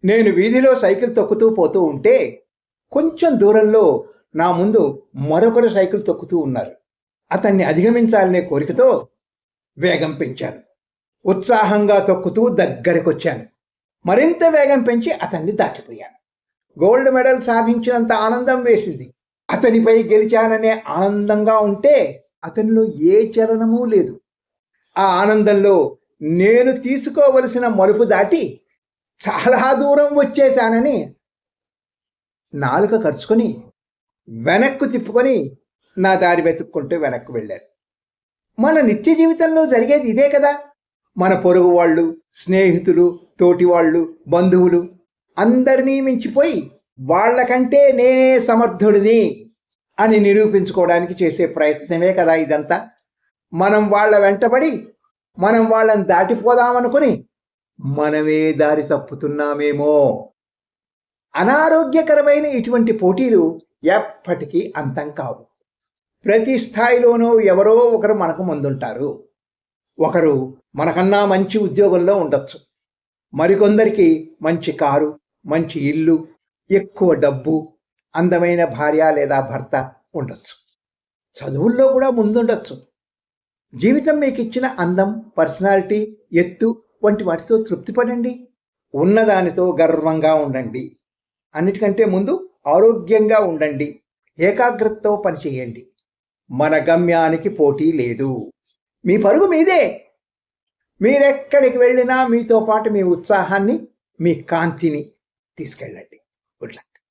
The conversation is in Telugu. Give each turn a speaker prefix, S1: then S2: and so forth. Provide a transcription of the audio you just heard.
S1: నేను వీధిలో సైకిల్ తొక్కుతూ పోతూ ఉంటే కొంచెం దూరంలో నా ముందు మరొకరు సైకిల్ తొక్కుతూ ఉన్నారు. అతన్ని అధిగమించాలనే కోరికతో వేగం పెంచాను. ఉత్సాహంగా తొక్కుతూ దగ్గరకొచ్చాను. మరింత వేగం పెంచి అతన్ని దాటిపోయాను. గోల్డ్ మెడల్ సాధించినంత ఆనందం వేసింది. అతనిపై గెలిచాననే ఆనందంగా ఉంటే అతనిలో ఏ చలనమూ లేదు. ఆ ఆనందంలో నేను తీసుకోవలసిన మలుపు దాటి చాలా దూరం వచ్చేశానని నాలుక ఖర్చుకొని వెనక్కు తిప్పుకొని నా దారి వెతుక్కుంటూ వెనక్కు వెళ్ళారు. మన నిత్య జీవితంలో జరిగేది ఇదే కదా. మన పొరుగు వాళ్ళు, స్నేహితులు, తోటివాళ్ళు, బంధువులు అందరినీ మించిపోయి వాళ్ళకంటే నేనే సమర్థుడిని అని నిరూపించుకోవడానికి చేసే ప్రయత్నమే కదా ఇదంతా. మనం వాళ్ళ వెంటబడి మనం వాళ్ళని దాటిపోదామనుకుని మనమే దారి తప్పుతున్నామేమో. అనారోగ్యకరమైన ఇటువంటి పోటీలు ఎప్పటికీ అంతం కావు. ప్రతి స్థాయిలోనూ ఎవరో ఒకరు మనకు ముందుంటారు. ఒకరు మనకన్నా మంచి ఉద్యోగంలో ఉండొచ్చు. మరికొందరికి మంచి కారు, మంచి ఇల్లు, ఎక్కువ డబ్బు, అందమైన భార్య లేదా భర్త ఉండొచ్చు. చదువుల్లో కూడా ముందుండొచ్చు. జీవితం మీకు ఇచ్చిన అందం, పర్సనాలిటీ, ఎత్తు వంటి వాటితో తృప్తిపడండి. ఉన్నదానితో గర్వంగా ఉండండి. అన్నిటికంటే ముందు ఆరోగ్యంగా ఉండండి. ఏకాగ్రతతో పనిచేయండి. మన గమ్యానికి పోటీ లేదు. మీ పరుగు మీదే. మీరెక్కడికి వెళ్ళినా మీతో పాటు మీ ఉత్సాహాన్ని, మీ కాంతిని తీసుకెళ్ళండి. Good luck.